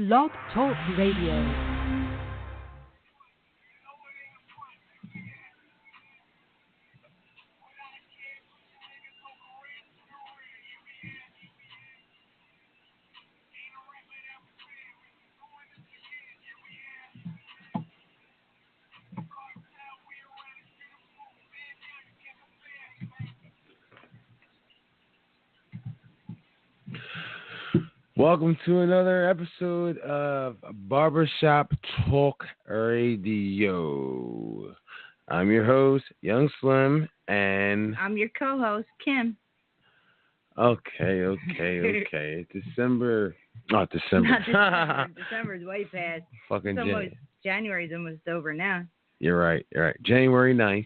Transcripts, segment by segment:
Blog Talk Radio. Welcome to another episode of Barbershop Talk Radio. I'm your host, Young Slim, and I'm your co-host, Kim. Okay. December. Not December. Not December. December's way past. Fucking January's almost over now. You're right. January 9th.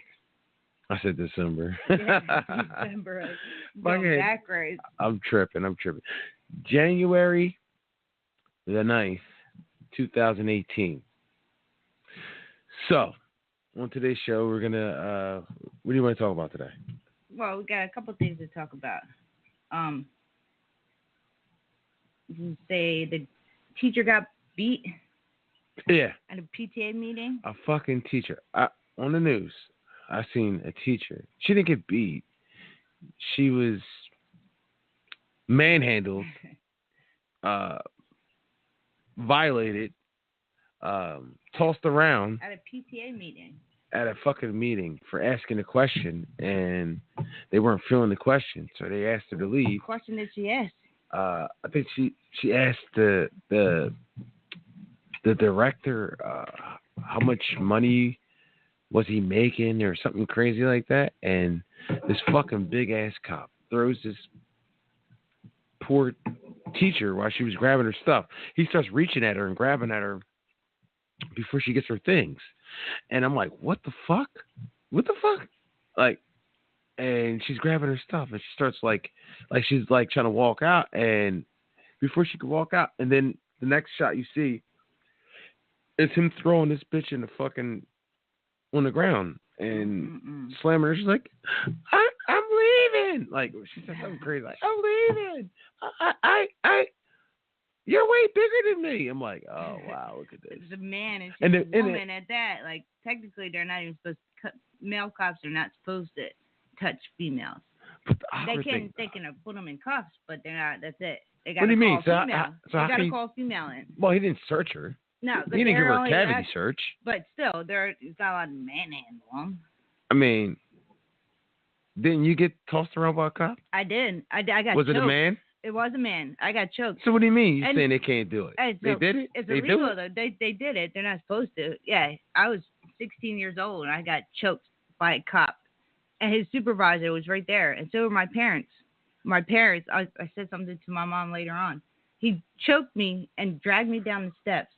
I said December. Yeah, December. Going backwards. I'm tripping. January the 9th, 2018. So, on today's show, we're going to, what do you want to talk about today? Well, we got a couple things to talk about. You say the teacher got beat? Yeah. At a PTA meeting? A fucking teacher. On the news, I seen a teacher. She didn't get beat. She was manhandled, violated, tossed around at a PTA meeting. At a fucking meeting for asking a question, and they weren't feeling the question, so they asked her to leave. What question did she ask? I think she asked the director how much money was he making or something crazy like that, and this fucking big ass cop throws this poor teacher while she was grabbing her stuff. He starts reaching at her and grabbing at her before she gets her things. And I'm like, what the fuck? Like, and she's grabbing her stuff and she starts like she's like trying to walk out, and before she could walk out, and then the next shot you see is him throwing this bitch in the fucking on the ground and slamming her. She's like, I'm leaving. Like, she said something crazy like, I'm leaving. I you're way bigger than me. I'm like, oh wow, look at this. It's a man and she's a woman at that. Like, technically they're not even supposed to male cops are not supposed to touch females. They can put them in cuffs, but they're not. That's it. They got to call female. They got to call female in. Well, he didn't search her. No, he didn't give her a cavity search. But still, he's got a lot of manhandle them. I mean, didn't you get tossed around by a cop? I did. I got Was choked. it a man? It was a man. I got choked. So what do you mean? You're saying they can't do it? They did it? It's illegal, though. They did it. They're not supposed to. Yeah, I was 16 years old, and I got choked by a cop. And his supervisor was right there, and so were my parents. I said something to my mom later on. He choked me and dragged me down the steps.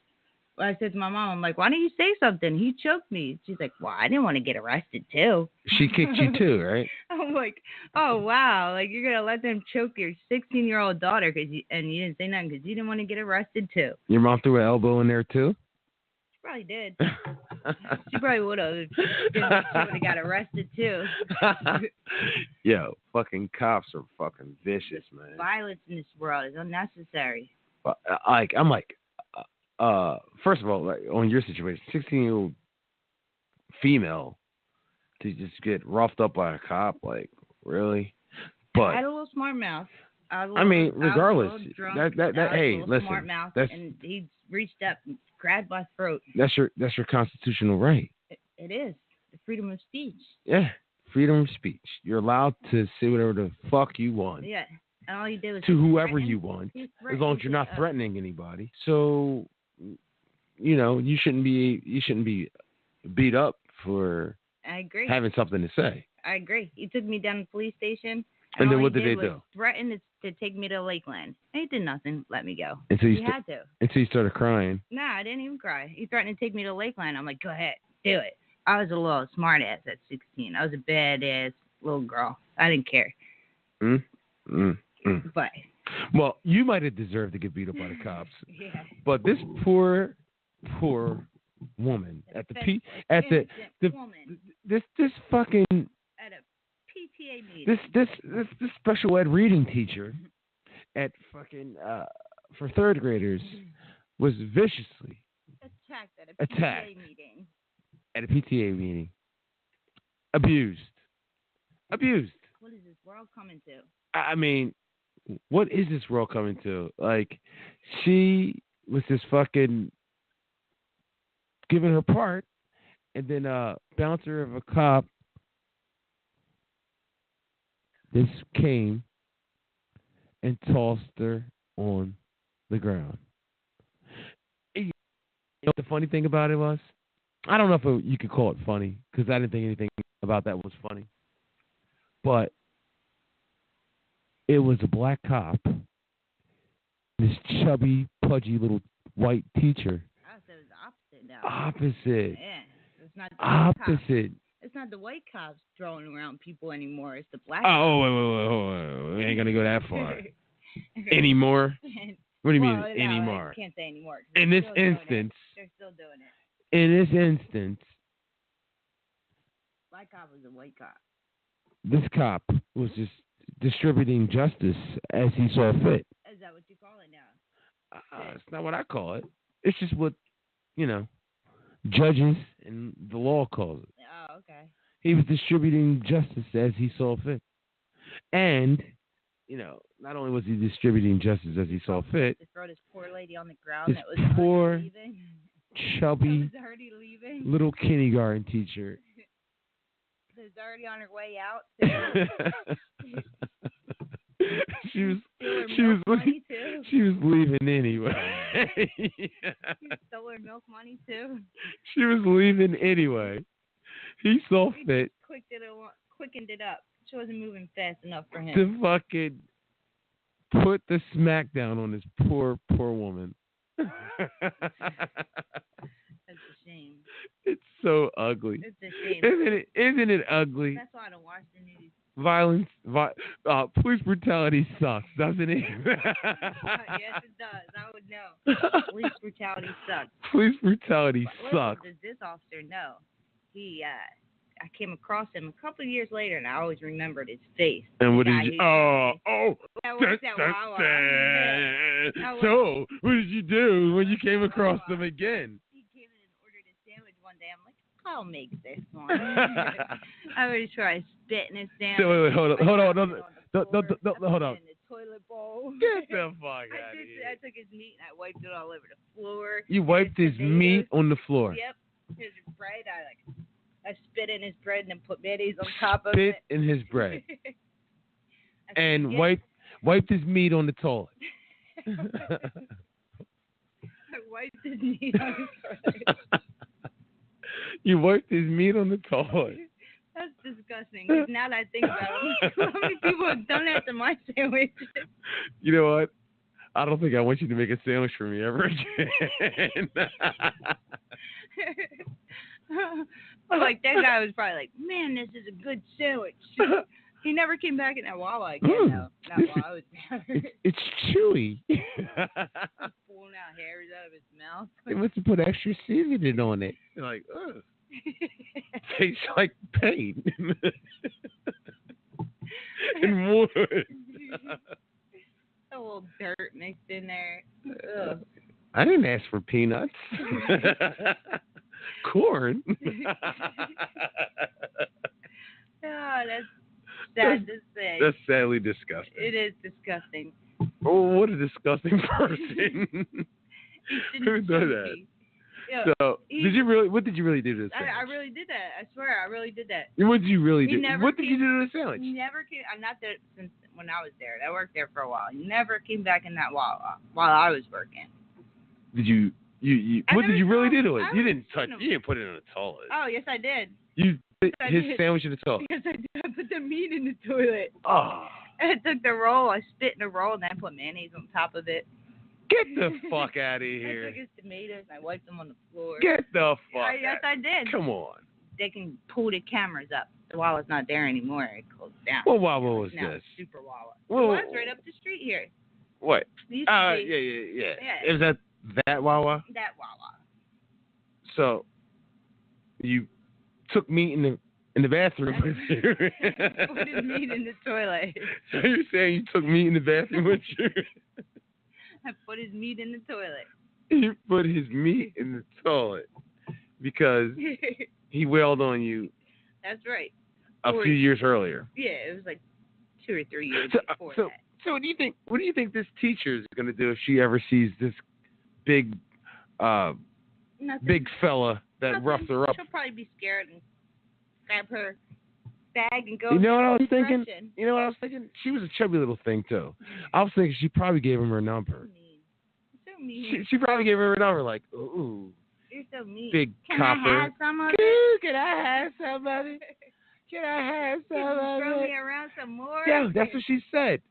I said to my mom, I'm like, why don't you say something? He choked me. She's like, well, I didn't want to get arrested, too. She kicked you, too, right? I'm like, oh, wow. Like, you're going to let them choke your 16-year-old daughter and you didn't say nothing because you didn't want to get arrested, too. Your mom threw an elbow in there, too? She probably did. She probably would have. She would have got arrested, too. Yo, fucking cops are fucking vicious, man. Violence in this world is unnecessary. I'm like, first of all, like, on your situation, 16-year-old female to just get roughed up by a cop, like, really? But I had a little smart mouth. Regardless, hey, listen, smart mouth, that's, and he reached up and grabbed my throat. That's your constitutional right. It is the freedom of speech. Yeah, freedom of speech. You're allowed to say whatever the fuck you want. Yeah, and all you do is to whoever you want, as long as you're not threatening anybody. So, you shouldn't be beat up for I agree. having something to say. I agree. He took me down to the police station. And then what did they do? Threatened to take me to Lakeland. And he did nothing. Let me go. Until he had to. Until you started crying. No, I didn't even cry. He threatened to take me to Lakeland. I'm like, go ahead, do it. I was a little smart ass at 16. I was a badass little girl. I didn't care. But. Well, you might have deserved to get beat up by the cops. Yeah. But this poor woman this fucking at a PTA meeting. This special ed reading teacher at fucking for third graders was viciously Attacked at a attacked PTA meeting. at a PTA meeting. Abused. Abused. What is this world coming to? I mean, what is this world coming to? Like, she was just fucking giving her part, and then a bouncer of a cop just came and tossed her on the ground. You know what the funny thing about it was? I don't know if you could call it funny, because I didn't think anything about that was funny. But it was a black cop, this chubby, pudgy little white teacher. I said it was opposite now. Opposite. Yeah. It's not the Opposite. It's not the white cops throwing around people anymore. It's the black Oh, wait. We ain't going to go that far. Anymore? What do you mean, anymore? I can't say anymore. In this instance. They're still doing it. In this instance. Black cop was a white cop. This cop was just distributing justice as he saw fit. Is that what you call it now? It's not what I call it. It's just what, judges and the law calls it. Oh, okay. He was distributing justice as he saw fit. And, not only was he distributing justice as he saw fit. To throw this poor lady on the ground this that was poor, already leaving. chubby, That was already leaving. little kindergarten teacher. Was already on her way out. She was leaving anyway. She stole her milk money too. She was leaving anyway. He saw fit. Quickened it up. She wasn't moving fast enough for him. To fucking put the smackdown on this poor woman. That's a shame. It's so ugly. It's a shame. Isn't it ugly? That's why I don't watch the news. Violence, police brutality sucks, doesn't it? Yes, it does. I would know. Police brutality sucks. Police brutality sucks. Does this officer know? I came across him a couple of years later, and I always remembered his face. And what did you? So, what did you do when you came across them again? He came in and ordered a sandwich one day. I'm like, I'll make this one. I was trying to spit in his sandwich. Wait, hold on. Hold on. In the toilet bowl. Get the fuck out of here. I took his meat and I wiped it all over the floor. You wiped his meat on the floor. Yep. His bread, I spit in his bread and then put mayonnaise on top of it. Spit in his bread. And wiped his meat on the toilet. I wiped his meat on the toilet. You wiped his meat on the toilet. That's disgusting. 'Cause now that I think about it, how many people have done that to my sandwich? You know what? I don't think I want you to make a sandwich for me ever again. Like, that guy was probably like, man, this is a good sandwich. He never came back in that Wawa again, though. Not while I was there. It's chewy. Pulling out hairs out of his mouth. They must have put extra seasoning on it. They're like, ugh. Tastes like paint. And wood. A little dirt mixed in there. Ugh. I didn't ask for peanuts. Corn. Oh, that's sad to say. That's sadly disgusting. It is disgusting. Oh, what a disgusting person. Who does that? Yeah, so, what did you really do to the sandwich? I really did that. I swear, I really did that. What did you really do? What did you do to the sandwich? He never came. I'm not there since when I was there. I worked there for a while. He never came back in that while I was working. Did you? What did you really do to it? You didn't touch. No. You didn't put it in the toilet. Oh, yes, I did. You put his did. sandwich in the toilet. Yes, I did. I put the meat in the toilet. Oh. I took the roll. I spit in the roll, and then I put mayonnaise on top of it. Get the fuck out of here. I took his tomatoes and I wiped them on the floor. Get the fuck Yes, I did. Come on. They can pull the cameras up. The Wawa's not there anymore. It closed down. What Wawa was now this? It's Super Wawa. Well, It's right up the street here. What? Yeah. Is that Wawa? That Wawa. So, you took meat in the bathroom with you. Put his meat in the toilet. So you're saying you took meat in the bathroom with you? I put his meat in the toilet. He put his meat in the toilet because he wailed on you That's right. a few years earlier. Yeah, it was like 2 or 3 years before so, that. So what do you think? What do you think this teacher is going to do if she ever sees this big, big fella that roughed her up? She'll probably be scared and grab her bag and go. You know what I was thinking? You know what I was thinking? She was a chubby little thing too. I was thinking she probably gave him her number. So mean. She probably gave her her number, like, ooh. You're so mean. Big Can copper. I have some of it? Can I have some of it? Can I have some of it? Throw me around some more? Yeah, that's what she said.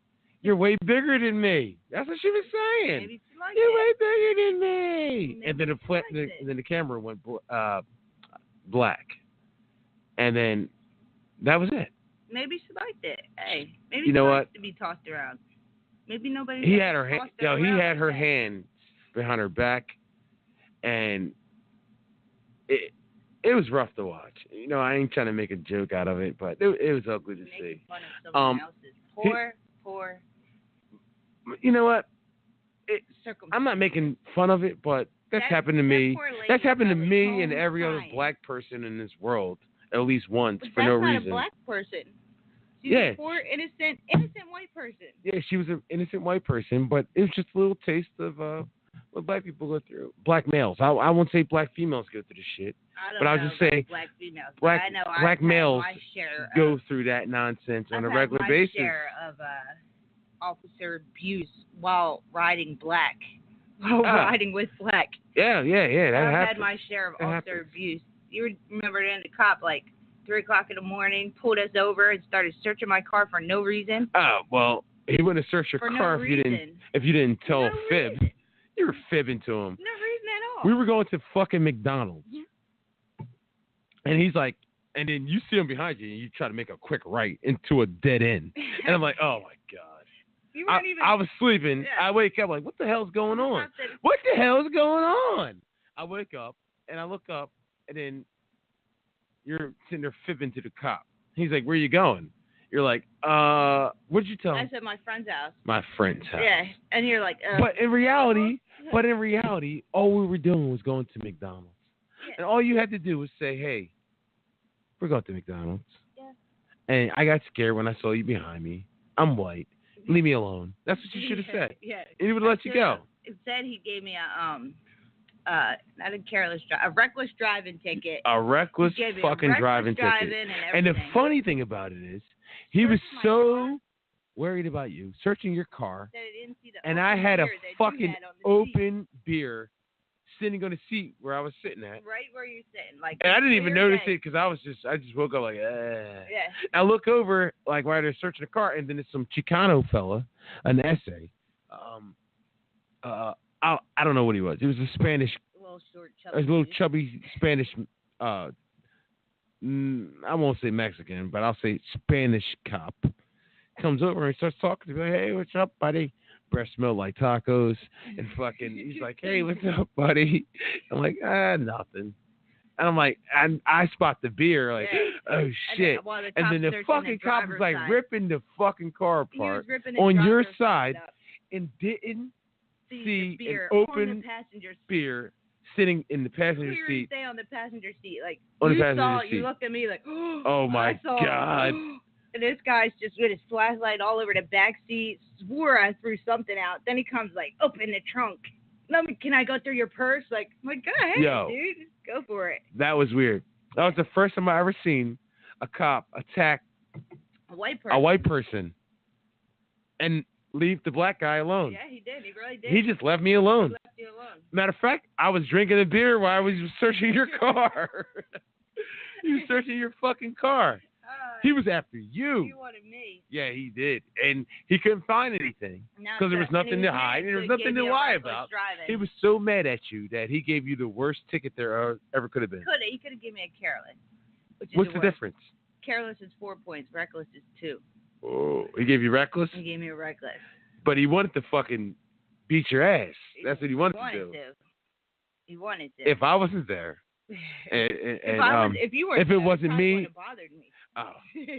You're way bigger than me. That's what she was saying. Maybe she liked You're it. way bigger than me. Maybe And then the camera went black. And then that was it. Maybe she liked it. Hey, maybe you know she what? likes to be tossed around. Maybe nobody. He had her hand. No, he had her hand behind her back, and it was rough to watch. You know, I ain't trying to make a joke out of it, but it was ugly to see. Fun of someone else's. Poor. You know what? I'm not making fun of it, but that's happened to me. That's happened to me and every other black person in this world at least once for no reason. That's not a black person. She's a poor, innocent white person. Yeah, she was an innocent white person, but it was just a little taste of what black people go through. Black males. I won't say black females go through the shit, but I'll just say black females. Black males go through that nonsense on a regular basis. I've had my share of officer abuse while riding black. Riding with black. Yeah. That I've happens. had my share of officer abuse. You remember then the cop, like 3 o'clock in the morning, pulled us over and started searching my car for no reason. Oh, well, he wouldn't have searched your car if you didn't tell a fib. Reason. You were fibbing to him. No reason at all. We were going to fucking McDonald's. Yeah. And he's like, and then you see him behind you and you try to make a quick right into a dead end. And I'm like, oh my God. I was sleeping. Yeah. I wake up like, what the hell's going on? What the hell's going on? I wake up and I look up and then you're sitting there fibbing to the cop. He's like, where you going? You're like, what'd you tell him? I said my friend's house. My friend's house. Yeah, and you're like, But in reality, all we were doing was going to McDonald's. Yeah. And all you had to do was say, hey, we're going to McDonald's. Yeah. And I got scared when I saw you behind me. I'm white. Leave me alone. That's what you should have said. Yeah. And he would have let you go. Instead, he gave me not a reckless driving ticket. A reckless fucking driving ticket. And the funny thing about it is, he was so worried about you searching your car, and I had a fucking open beer sitting on the seat where I was sitting at. Right where you're sitting, like. And I didn't even notice it because I just woke up like, Yeah. I look over like while they're searching the car, and then there's some Chicano fella, an essay. I don't know what he was. He was a Spanish. A little chubby Spanish. I won't say Mexican, but I'll say Spanish cop. Comes over and starts talking to me. Hey, what's up, buddy? Breath smelled like tacos, and fucking. He's like, hey, what's up, buddy? I'm like, nothing. And I'm like, I spot the beer, like, oh shit. And then the fucking cop was like ripping the fucking car apart on your side, and didn't see an open beer sitting in the passenger seat. Stay on the passenger seat, like on the passenger seat. You looked at me like, oh my God. And this guy's just with his flashlight all over the back seat, swore I threw something out. Then he comes like, open the trunk. Can I go through your purse? Like, I'm like, go ahead, dude. Go for it. That was weird. That was the first time I ever seen a cop attack a white person and leave the black guy alone. Yeah, he did. He really did. He just left me alone. He left you alone. Matter of fact, I was drinking a beer while I was searching your car. He was searching your fucking car. He was after you. He wanted me. Yeah, he did. And he couldn't find anything because there was nothing to hide and there was nothing to lie about. He was so mad at you that he gave you the worst ticket there ever could have been. He could have given me a careless. What's the difference? Careless is 4 points. Reckless is 2. Oh, he gave you reckless? He gave me a reckless. But he wanted to fucking beat your ass. That's what he wanted to do. He wanted to. If I wasn't there, If you were, if it wasn't me, wouldn't have bothered me. Oh,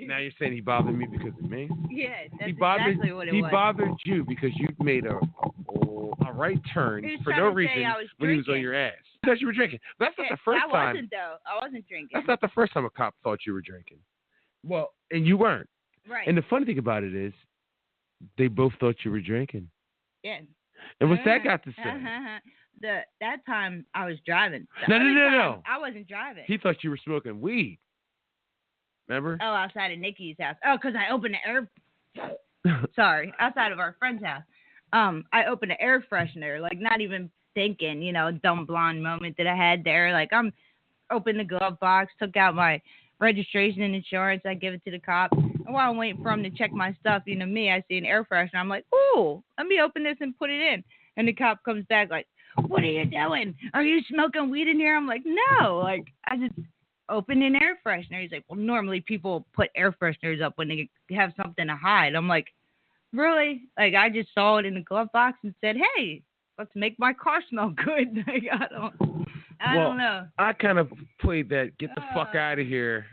now you're saying he bothered me because of me? Yeah, that's exactly what it was. He bothered you because you made a right turn for no reason when he was on your ass. Because you were drinking. That's not the first time. I wasn't, though. I wasn't drinking. That's not the first time a cop thought you were drinking. Well, and you weren't. Right. And the funny thing about it is, they both thought you were drinking. Yeah. And what's that got to say? That time I was driving. No. I wasn't driving. He thought you were smoking weed. Remember? Oh, outside of Nikki's house. Oh, because I opened the air. Sorry, outside of our friend's house. I opened an air freshener, like not even thinking, dumb blonde moment that I had there. Like I'm opened the glove box, took out my registration and insurance. I give it to the cop. And while I'm waiting for him to check my stuff, I see an air freshener. I'm like, ooh, let me open this and put it in. And the cop comes back like, what are you doing? Are you smoking weed in here? I'm like, no. Like I just opened an air freshener. He's like, well, normally people put air fresheners up when they have something to hide. I'm like, really? Like, I just saw it in the glove box and said, hey, let's make my car smell good. Like, I don't know. I kind of played that get the fuck out of here,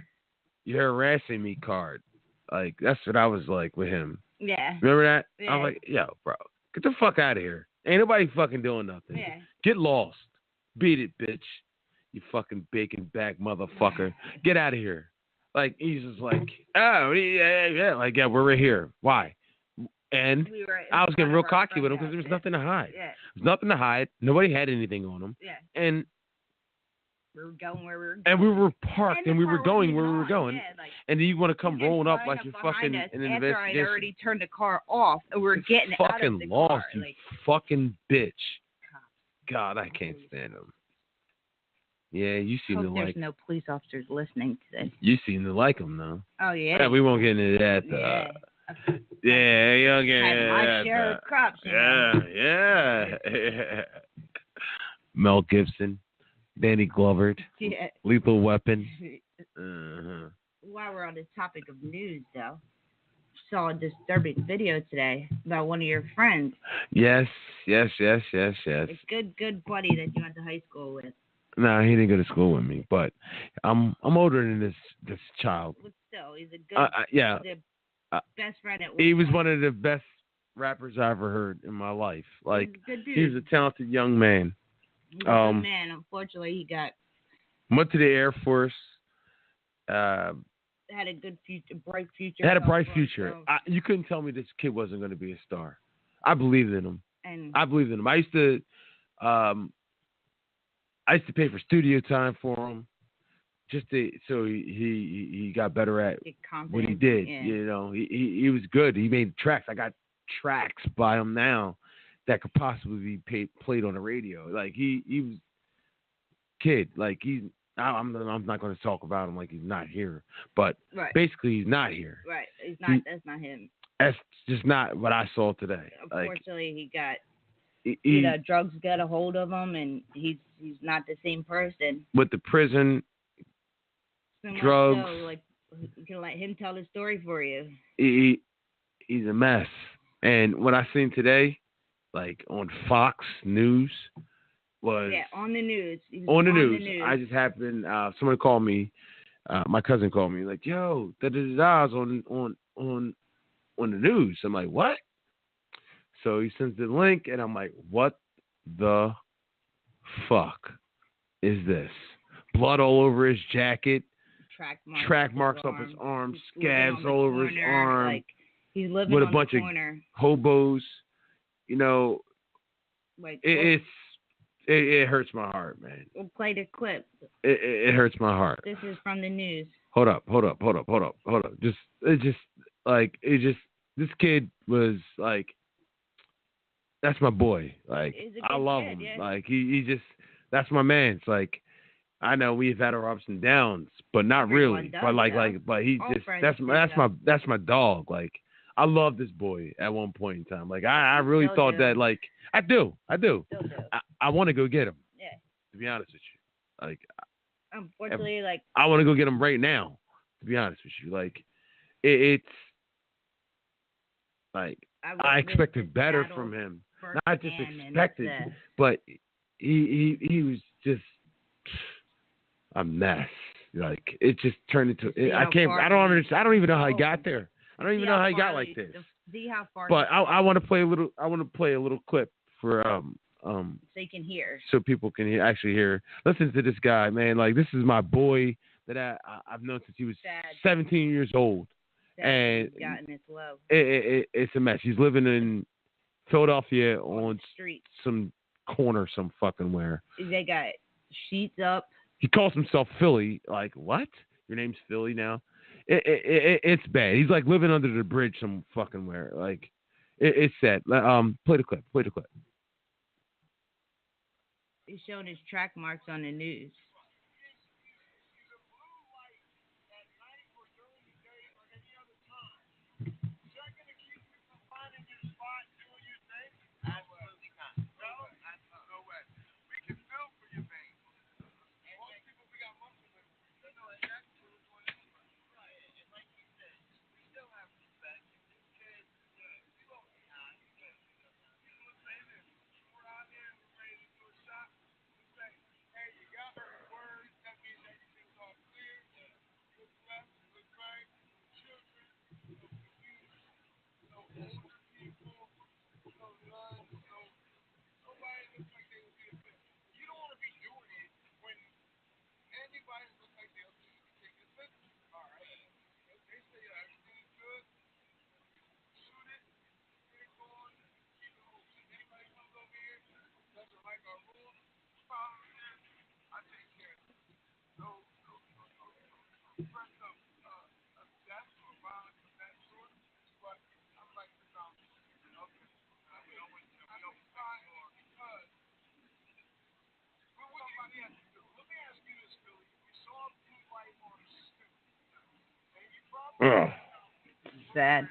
you're harassing me card. Like, that's what I was like with him. Yeah. Remember that? Yeah. I was like, yo, bro, get the fuck out of here. Ain't nobody fucking doing nothing. Yeah. Get lost. Beat it, bitch. You fucking bacon back motherfucker. Get out of here. Like, he's just like, oh, yeah. Like, yeah, we're right here. Why? And I was getting real cocky with him because there was nothing to hide. Yeah. There's nothing to hide. Nobody had anything on him. Yeah. And we were going where we were going. And we were parked and we were going where we were going. Yeah, like, and then you want to come rolling up like you're fucking an investigation. After I already turned the car off and we were getting out of the car. Fucking lost, you fucking bitch. God, I can't stand him. Yeah, you seem to like. There's no police officers listening today. You seem to like him, though. Oh yeah. Yeah, we won't get into that. Yeah, you'll get into my that. share of cops. Yeah. Mel Gibson, Danny Glover, Lethal Weapon. While we're on the topic of news, though, saw a disturbing video today about one of your friends. Yes. A good buddy that you went to high school with. No, he didn't go to school with me, but I'm older than this child. But still, he's a good best friend at one He was point. one of the best rappers I ever heard in my life. Like, he's a good dude. He was a talented young man. He's a good man. Unfortunately, he went to the Air Force. Had a good future, bright future. Had a bright future. You couldn't tell me this kid wasn't going to be a star. I believed in him. I believed in him. I used to pay for studio time for him, so he got better at what he did. Yeah. He was good. He made tracks. I got tracks by him now that could possibly be played on the radio. Like he was kid. Like I'm not going to talk about him like he's not here, but basically he's not here. Right. He's not. That's not him. That's just not what I saw today. Unfortunately, drugs got a hold of him, and he's not the same person. With the prison, drugs. You can let him tell the story for you. He's a mess. And what I seen today, like on Fox News, was on the news. On the news. I just happened. Someone called me. My cousin called me. Like, yo, da-da-da-da's on the news. I'm like, what? So he sends the link, and I'm like, what the fuck is this? Blood all over his jacket. Track marks up his arm. Scabs all over his arm. Like, he's living with on a bunch the of corner. Hobos. Like, it hurts my heart, man. We'll play the clip. It hurts my heart. This is from the news. Hold up. This kid was like, that's my boy. Like, I love him. Yeah. Like, he just, that's my man. It's like, I know we've had our ups and downs, but not really. But he just, that's my dog. Like, I love this boy at one point in time. Like, I really thought that, like, I do. Still do. I want to go get him. Yeah. To be honest with you. Like, unfortunately, I want to go get him right now, to be honest with you. Like, it's like, I expected better from him. Not just expected, but he was just, a mess. Like it just turned into. I don't even know how he got there. I don't even know how he got like this. See how far. But I want to play a little. I want to play a little clip for so you can hear. So people can actually hear. Listen to this guy, man. Like this is my boy that I've known since he was 17 years old. And gotten its love. It's a mess. He's living in Philadelphia on street, some corner, some fucking where. They got sheets up. He calls himself Philly. Like what? Your name's Philly now? It's bad. He's like living under the bridge, some fucking where. Like it's sad. Play the clip. He's showing his track marks on the news. Sad.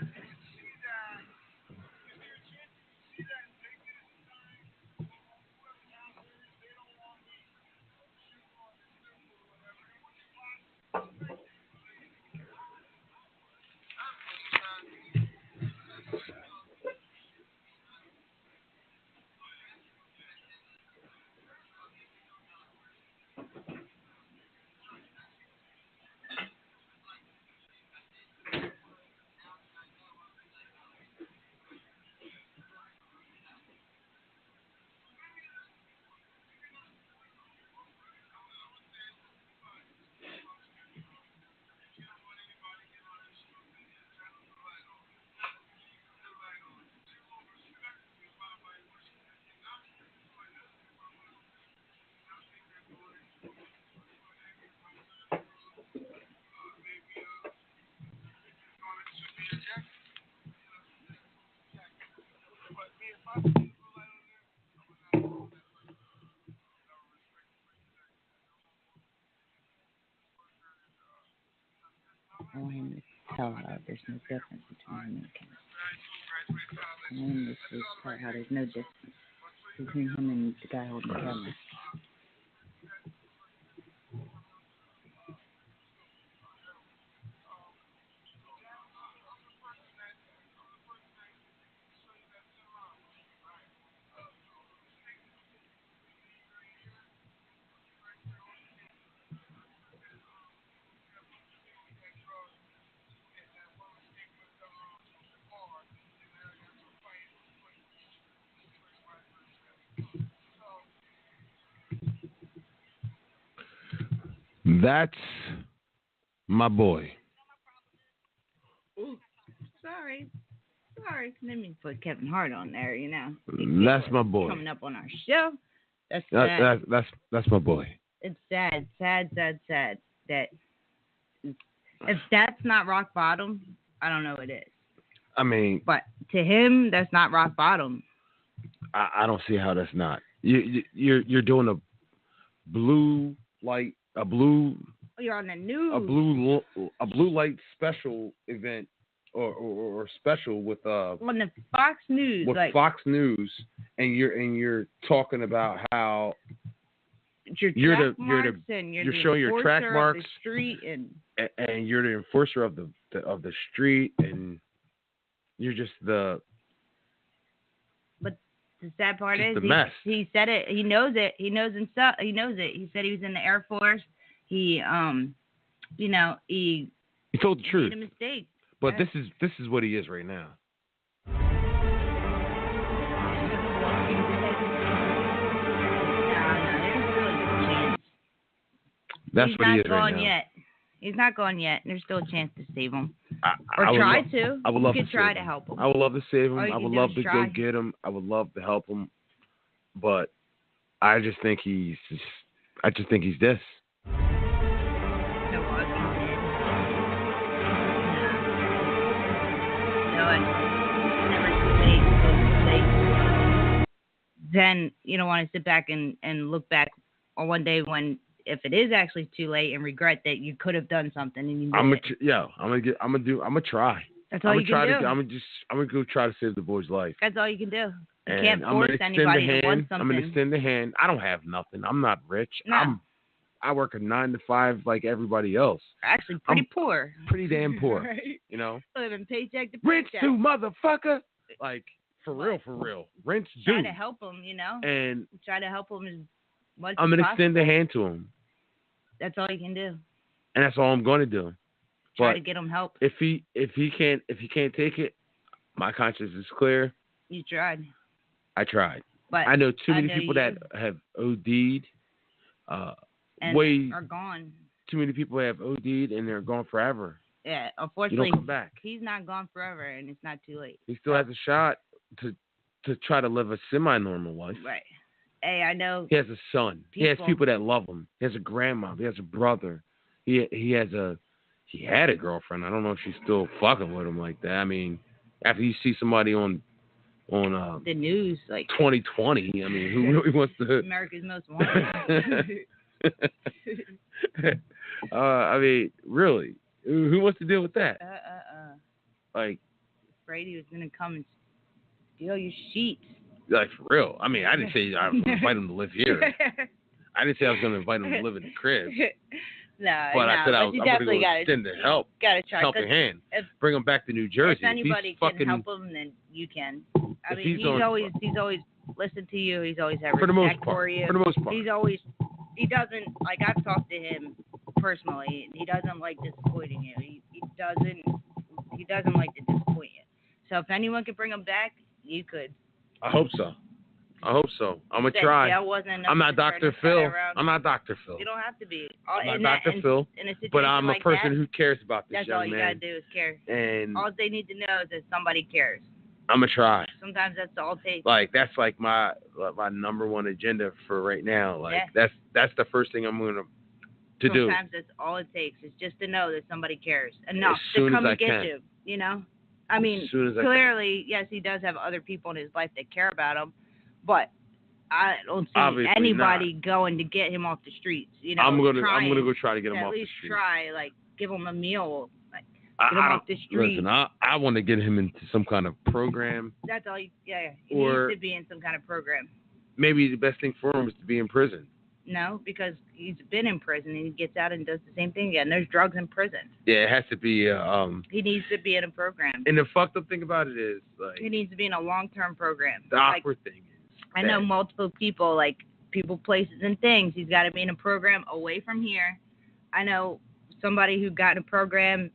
I want him to tell how there's no difference between him and Kim. I want him to tell how there's no difference between him and the guy holding the camera. That's my boy. Ooh, sorry. Let me put Kevin Hart on there, you know. That's my boy. Coming up on our show. That's sad. That's my boy. It's sad that if that's not rock bottom, I don't know what it is. I mean, but to him, that's not rock bottom. I don't see how that's not. You're doing a blue light, You're on the news. A blue light special event or special with on the Fox News. With Fox News, and you're talking about how you're showing your track marks, the street and you're the enforcer of the street, and you're just the. But the sad part is the mess. He said it. He knows it. He knows himself. He knows it. He said he was in the Air Force. He he told the truth. made a mistake. But this is what he is right now. That's what he is right now. He's not gone yet. There's still a chance to save him. I would love to try to help him. I would love to save him. I would love to try. go get him. I would love to help him. But I just think he's this. Then you don't want to sit back and look back on one day when, if it is actually too late, and regret that you could have done something and you did. I'm gonna try. That's all you can do. I'm gonna go try to save the boy's life. That's all you can do. You and can't force anybody to want something. I'm gonna extend the hand. I don't have nothing. I'm not rich. No. I work a 9 to 5 like everybody else. Actually, pretty poor. Pretty damn poor. Right? You know. Living paycheck to Rich paycheck. too, motherfucker. Like for real. Rich do. Try to help him, And try to help him as much I'm gonna as extend the hand to him. That's all you can do. And that's all I'm gonna do. Try to get him help. If he can't take it, my conscience is clear. You tried. I tried. But I know too many people that have OD'd. And are gone. Too many people have OD'd and they're gone forever. Yeah, unfortunately, you don't come back. He's not gone forever, and it's not too late. He still has a shot to try to live a semi-normal life. Right. Hey, I know. He has a son. He has people that love him. He has a grandma. He has a brother. He had a girlfriend. I don't know if she's still fucking with him like that. I mean, after you see somebody on the news, like 2020, I mean, who really wants to? America's Most Wanted. I mean, really, who wants to deal with that? Like, afraid he was gonna come and steal your sheets. Like for real. I mean, I didn't say I would invite him to live here. I didn't say I was going to invite him to live in the crib. I said I'm going to go extend the help. Helping hand. Bring him back to New Jersey. If anybody can help him, then you can. I mean, he's always listened to you. He's always had respect for you. For the most part. He doesn't, like, I've talked to him personally. He doesn't like disappointing you. He doesn't like to disappoint you. So if anyone could bring him back, you could. I hope so. I'm going to try. I'm not Dr. Phil. You don't have to be. I'm not Dr. Phil, but I'm a person who cares about this young man. That's all you got to do is care. And all they need to know is that somebody cares. I'm going to try. Sometimes that's all it takes. Like, that's like my number one agenda for right now. Like, that's the first thing I'm going to do. Sometimes that's all it takes is just to know that somebody cares enough to come and get you, I mean, clearly, yes, he does have other people in his life that care about him, but I don't see anybody going to get him off the streets. I'm gonna go try to get him off the streets. At least try, like, give him a meal, like, get him off the street. Listen, I want to get him into some kind of program. That's all. He needs to be in some kind of program. Maybe the best thing for him is to be in prison. No, because he's been in prison and he gets out and does the same thing again. There's drugs in prison. Yeah, it has to be. He needs to be in a program. And the fucked up thing about it is, like, he needs to be in a long-term program. The awkward thing is, I know multiple people, like people, places, and things. He's got to be in a program away from here. I know somebody who got in a program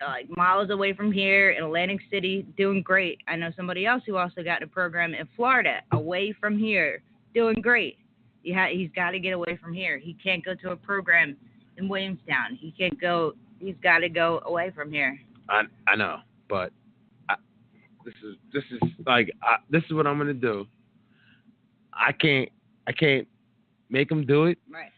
like miles away from here in Atlantic City, doing great. I know somebody else who also got in a program in Florida, away from here, doing great. He's got to get away from here. He can't go to a program in Williamstown. He's got to go away from here. I know, but this is what I'm gonna do. I can't make him do it. Right.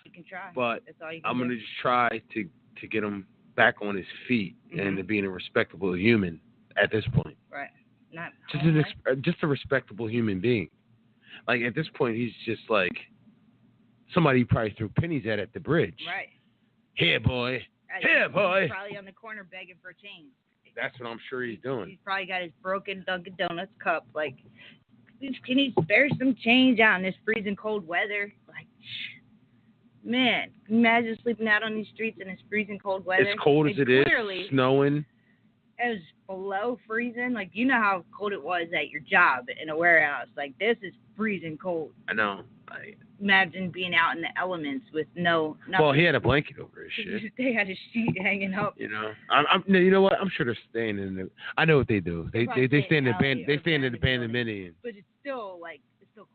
You can try. But that's all you can I'm do. gonna just try to get him back on his feet and to being a respectable human at this point. Right. Not just a respectable human being. Like, at this point, he's just like somebody probably threw pennies at the bridge. Right. Here, boy. Here, boy. He's probably on the corner begging for change. That's what I'm sure he's doing. He's probably got his broken Dunkin' Donuts cup. Like, can you spare some change out in this freezing cold weather? Like, man, can you imagine sleeping out on these streets in this freezing cold weather? As cold as it is, snowing. It was below freezing. Like, you know how cold it was at your job in a warehouse. Like, this is freezing cold. I know. imagine being out in the elements with nothing. Well, he had a blanket over his shit. They had a sheet hanging up. You know, you know what? I'm sure they're staying in the. I know what they do. They stay in the band. They stay in the abandoned. But it's still cold.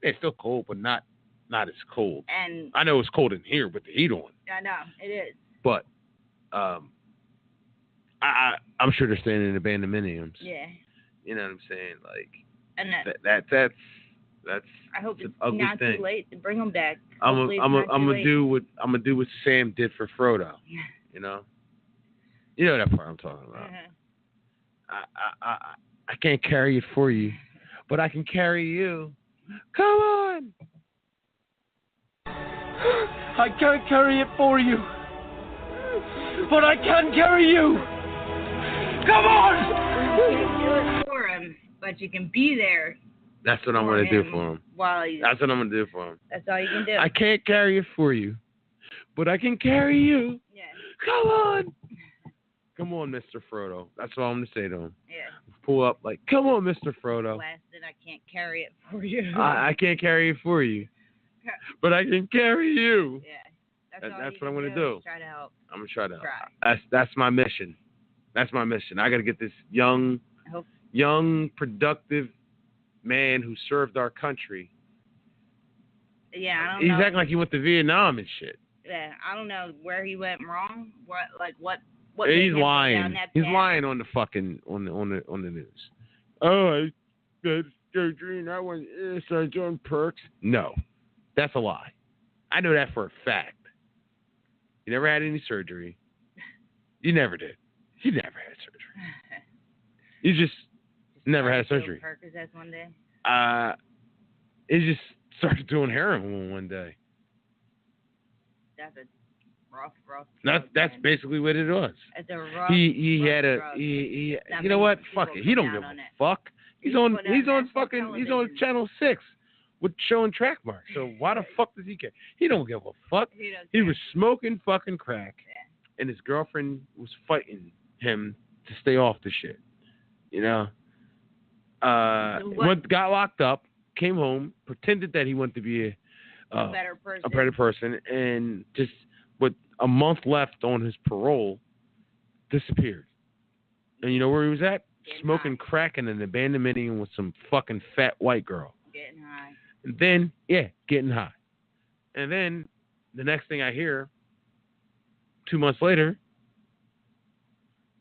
It's still cold, but not as cold. And I know it's cold in here with the heat on. I know it is. But, I'm sure they're staying in abandoned. Yeah. You know what I'm saying? Like, and that's. I hope it's ugly not thing. too late to bring them back. I'm gonna do what Sam did for Frodo. You know that part I'm talking about. I can't carry it for you, but I can carry you. Come on. I can't carry it for you, but I can carry you. Come on. You can't do it for him, but you can be there. That's what I'm going to do for him. That's what I'm going to do for him. That's all you can do. I can't carry it for you, but I can carry you. Yeah. Come on. Come on, Mr. Frodo. That's all I'm going to say to him. Yeah. Pull up like, come on, Mr. Frodo. Blasted, I can't carry it for you. I can't carry it for you, but I can carry you. Yeah. That's what I'm going to do. Try to help. I'm going to try to help. That's my mission. That's my mission. I got to get this young, productive man who served our country. Yeah, I don't know. He's acting like he went to Vietnam and shit. Yeah, I don't know where he went wrong. What he's lying. He's path. lying on the fucking on the news. Oh, I got surgery and I went started doing perks. No, that's a lie. I know that for a fact. You never had any surgery. You never did. You never had surgery. You just never had surgery. Percocets one day. He just started doing heroin one day. That's a rough. That's basically what it was. It's a rough. He had a he. You know what? Fuck it. He don't give a fuck. He's on Channel 6 with showing track marks. So why the fuck does he care? He don't give a fuck. He was smoking fucking crack, and his girlfriend was fighting him to stay off the shit. You know. Got locked up, came home, pretended that he wanted to be a better person, and just with a month left on his parole, disappeared. And you know where he was at? Smoking crack in an abandoned with some fucking fat white girl. Getting high. And then, getting high. And then the next thing I hear, 2 months later,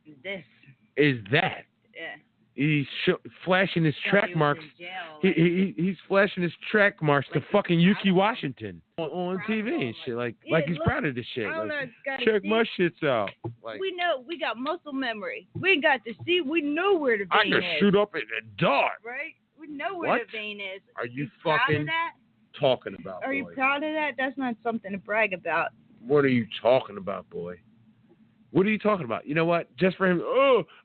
is that. Yeah. He's flashing his track marks. He's flashing his track marks to fucking Yuki Washington on TV and shit. Like he's proud of this shit. Check my shits out. Like, we know we got muscle memory. We got to see. We know where the vein is. I can shoot up in the dark. Right? We know where the vein is. Are you fucking talking about? Are you proud of that? That's not something to brag about. What are you talking about, boy? What are you talking about? You know what? Just for him,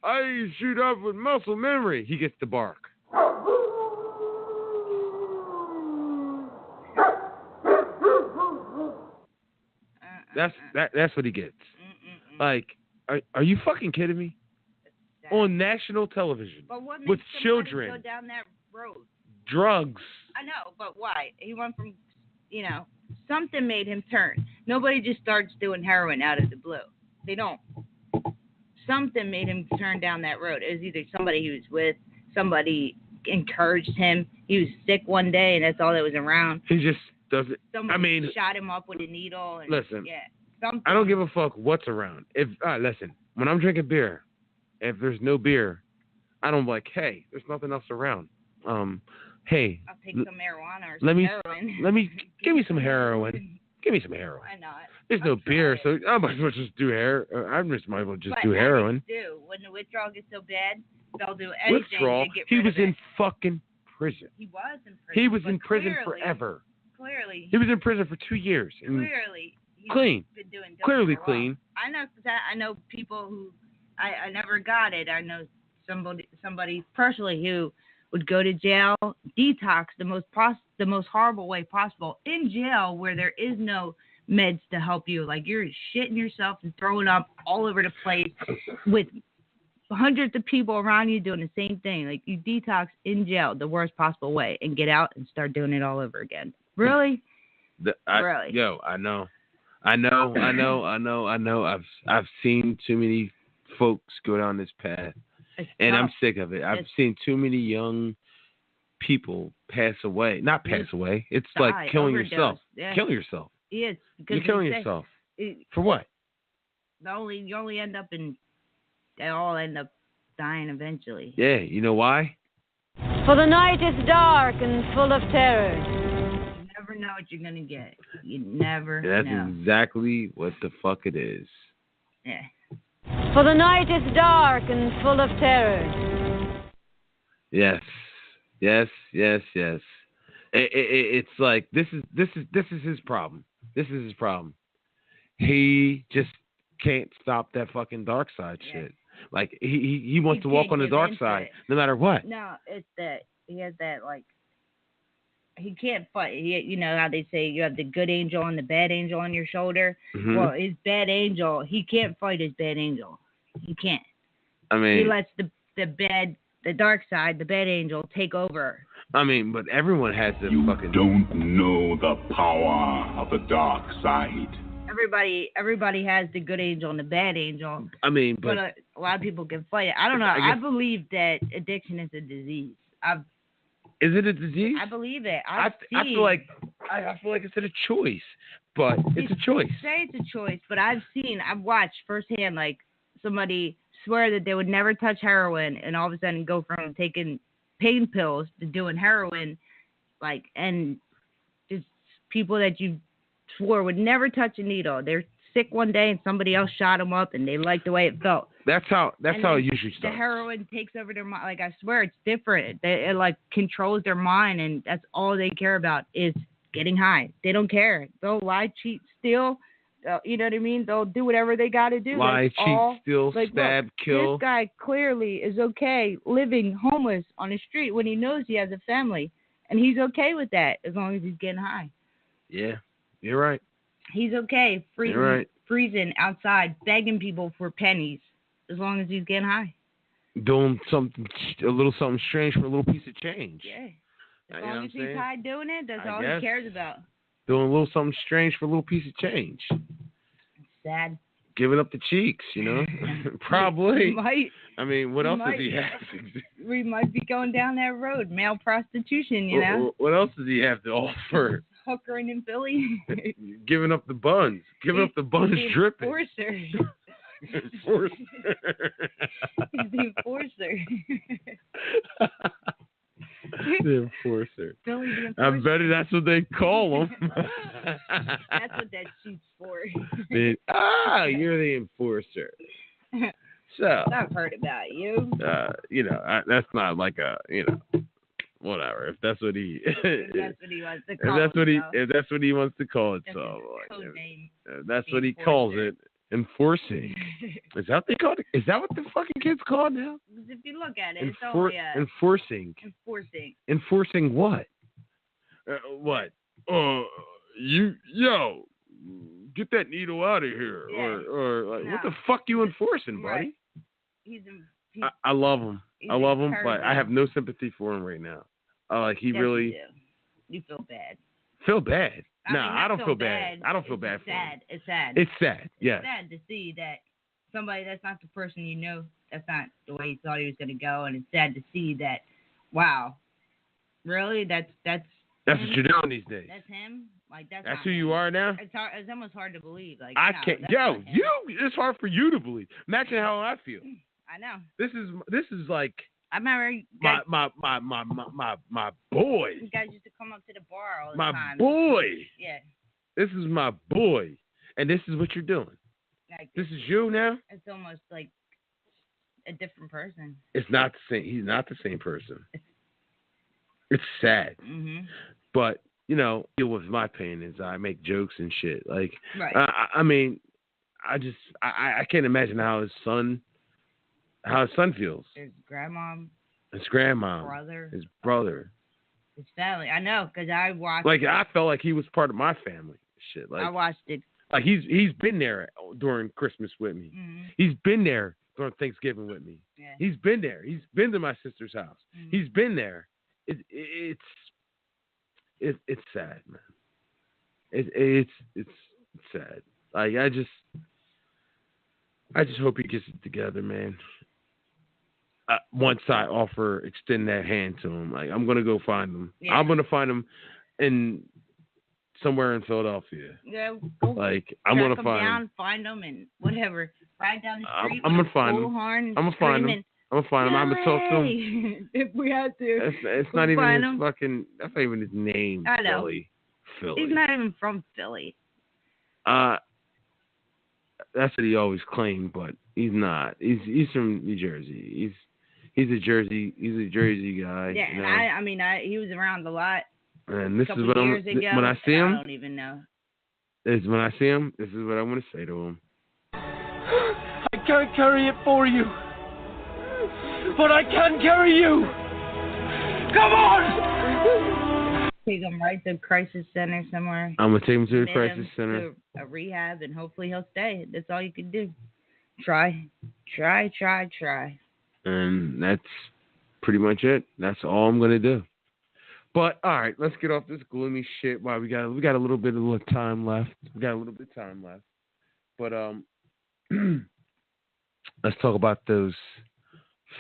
I shoot up with muscle memory. He gets to bark. That's what he gets. Like, are you fucking kidding me? On national television with children. Go down that road. Drugs. I know, but why? He went from, something made him turn. Nobody just starts doing heroin out of the blue. They don't. Something made him turn down that road. It was either somebody he was with, somebody encouraged him. He was sick one day, and that's all that was around. He just doesn't. Somebody shot him up with a needle. And, listen, something. I don't give a fuck what's around. Listen, when I'm drinking beer, if there's no beer, I don't like, hey, there's nothing else around. Hey. I'll take some marijuana or some heroin. Give me some heroin. Give me some heroin. Why not? There's no beer, so I might as well just do I might as well just do heroin. When the withdrawal gets so bad, they'll do anything to get He rid was of it. in fucking prison. He was in prison. He was in prison forever. Clearly. He was in prison for 2 years. Clearly. Clean. Been doing clearly clean. I know that. I know people who I never got it. I know somebody personally who would go to jail, detox the most horrible way possible in jail where there is no meds to help you. Like, you're shitting yourself and throwing up all over the place with hundreds of people around you doing the same thing. Like, you detox in jail the worst possible way and get out and start doing it all over again. Really? Really? Yo, I know. I've seen too many folks go down this path, and I'm sick of it. I've seen too many young people pass away. Not pass away. It's like killing yourself. Yeah. Killing yourself. Yes, You're killing yourself. For what? You only end up they all end up dying eventually. Yeah, you know why? For the night is dark and full of terrors. You never know what you're gonna get. You never know. That's exactly what the fuck it is. Yeah. For the night is dark and full of terrors. Yes. It's like this is his problem. This is his problem. He just can't stop that fucking dark side shit. Like he wants to walk on the dark side no matter what. No, it's that he has that like he can't fight. You know how they say you have the good angel and the bad angel on your shoulder. Mm-hmm. Well, his bad angel, he can't fight his bad angel. He can't. I mean, he lets the dark side, the bad angel, take over. I mean, but everyone has the fucking. You don't know the power of the dark side. Everybody has the good angel and the bad angel. I mean, but a lot of people can fight it. I don't know. I believe that addiction is a disease. Is it a disease? I believe it. I feel like it's a choice, but it's a choice. Say it's a choice, but I've watched firsthand like somebody swear that they would never touch heroin, and all of a sudden go from taking pain pills to doing heroin, like, and just people that you swore would never touch a needle. They're sick one day and somebody else shot them up and they liked the way it felt. That's how it usually starts. The heroin takes over their mind. Like, I swear it's different. It like controls their mind, and that's all they care about is getting high. They don't care. They'll lie, cheat, steal. You know what I mean? They'll do whatever they got to do. Lie, cheat, steal, stab, kill. This guy clearly is okay living homeless on the street when he knows he has a family, and he's okay with that as long as he's getting high. Yeah, you're right. He's okay freezing outside, begging people for pennies as long as he's getting high. Doing a little something strange for a little piece of change. Yeah. As long as he's high doing it, that's all he cares about. Doing a little something strange for a little piece of change. Sad. Giving up the cheeks, you know? Probably. I mean, what else does he have? We might be going down that road. Male prostitution, you know? What else does he have to offer? Hookering in Philly. Giving up the buns. Giving up the buns dripping. Enforcer. Enforcer. He's the enforcer. The enforcer. Philly the enforcer. I bet that's what they call him. That's what that sheet's for. You're the enforcer. So I've heard about you. You know, that's not like a, you know, whatever. If that's what he. If that's what he wants to call it. If that's what he wants to call it, so that's what he calls it. Enforcing. Is that what they call it? Is that what the fucking kids call it now? If you look at it, it's only enforcing. Enforcing what? What? Get that needle out of here, or like, what the fuck you enforcing, buddy? Right. I love him. I love him, but I have no sympathy for him right now. Like he really. You feel bad. Feel bad? I don't feel bad. I don't feel bad for him. It's sad. It's sad. Yeah. It's sad to see that somebody that's not the person you know, that's not the way you thought he was going to go, and it's sad to see that. Wow, really? That's what you're doing these days. That's him. Like that's who you are now. It's hard. It's almost hard to believe. Like I can't. It's hard for you to believe. Imagine how I feel. I know. This is like. I remember my boy. You guys used to come up to the bar all the time. My boy. Yeah. This is my boy, and this is what you're doing. Like, this is you now. It's almost like a different person. It's not the same. He's not the same person. It's sad. Mm-hmm. But you know, deal with my pain is I make jokes and shit. Like, right. I mean, I can't imagine how his son feels. His grandma. His grandma. His brother. His family. I know, because I watched. Like, I felt like he was part of my family. Shit. Like, I watched it. Like, he's been there during Christmas with me. Mm-hmm. He's been there during Thanksgiving with me. Yeah. He's been there. He's been to my sister's house. Mm-hmm. He's been there. It's sad, man. It's sad. Like I just hope he gets it together, man. Once I extend that hand to him, like I'm gonna go find him. Yeah. I'm gonna find him in somewhere in Philadelphia. Yeah, like I'm gonna find them, and whatever. Ride down the street. I'm gonna find him. Horn, I'm gonna find him. I'm gonna find him. I'm gonna talk to him. If we had to. It's not even his fucking. That's not even his name. I know. Philly. He's not even from Philly. That's what he always claimed, but he's not. He's from New Jersey. He's a Jersey guy. Yeah, you know? and he was around a lot. And this is what when I see him. I don't even know. When I see him, this is what I want to say to him. I can't carry it for you, but I can carry you. Come on! Take him right to crisis center somewhere. I'm gonna take him to the crisis center. To a rehab, and hopefully he'll stay. That's all you can do. Try. And that's pretty much it. That's all I'm gonna do. But all right, let's get off this gloomy shit. Wow, we got a little bit of time left. But let's talk about those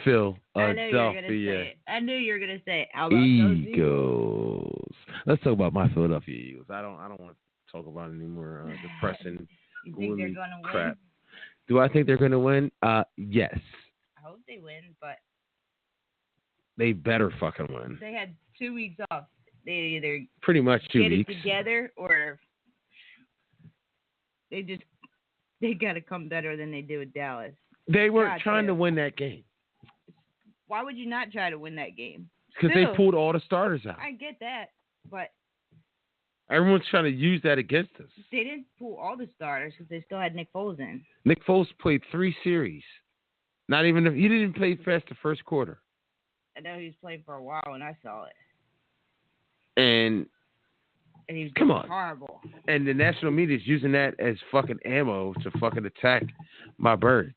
Philadelphia I knew you were gonna say it. How about Eagles. Let's talk about my Philadelphia Eagles. I don't want to talk about any more depressing, gloomy crap. Win? Do I think they're gonna win? Yes. I hope they win, but they better fucking win. They had 2 weeks off. They either pretty much 2 weeks get it together, or they got to come better than they did with Dallas. They weren't trying to win that game. Why would you not try to win that game? Because they pulled all the starters out. I get that, but everyone's trying to use that against us. They didn't pull all the starters because they still had Nick Foles in. Nick Foles played 3 series. He didn't play past the first quarter. I know he was playing for a while when I saw it. And he was horrible. And the national media is using that as fucking ammo to fucking attack my birds.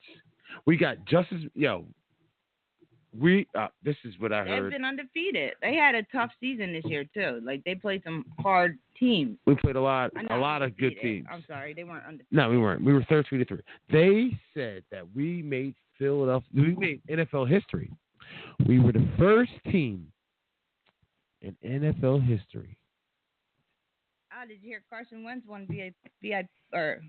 We got this is what I heard. They've been undefeated. They had a tough season this year too. Like they played some hard teams. We played a lot of good teams. I'm sorry, they weren't undefeated. No, we weren't. We were 13-3. They said that we made NFL history. We were the first team in NFL history. Oh, did you hear Carson Wentz won VIP or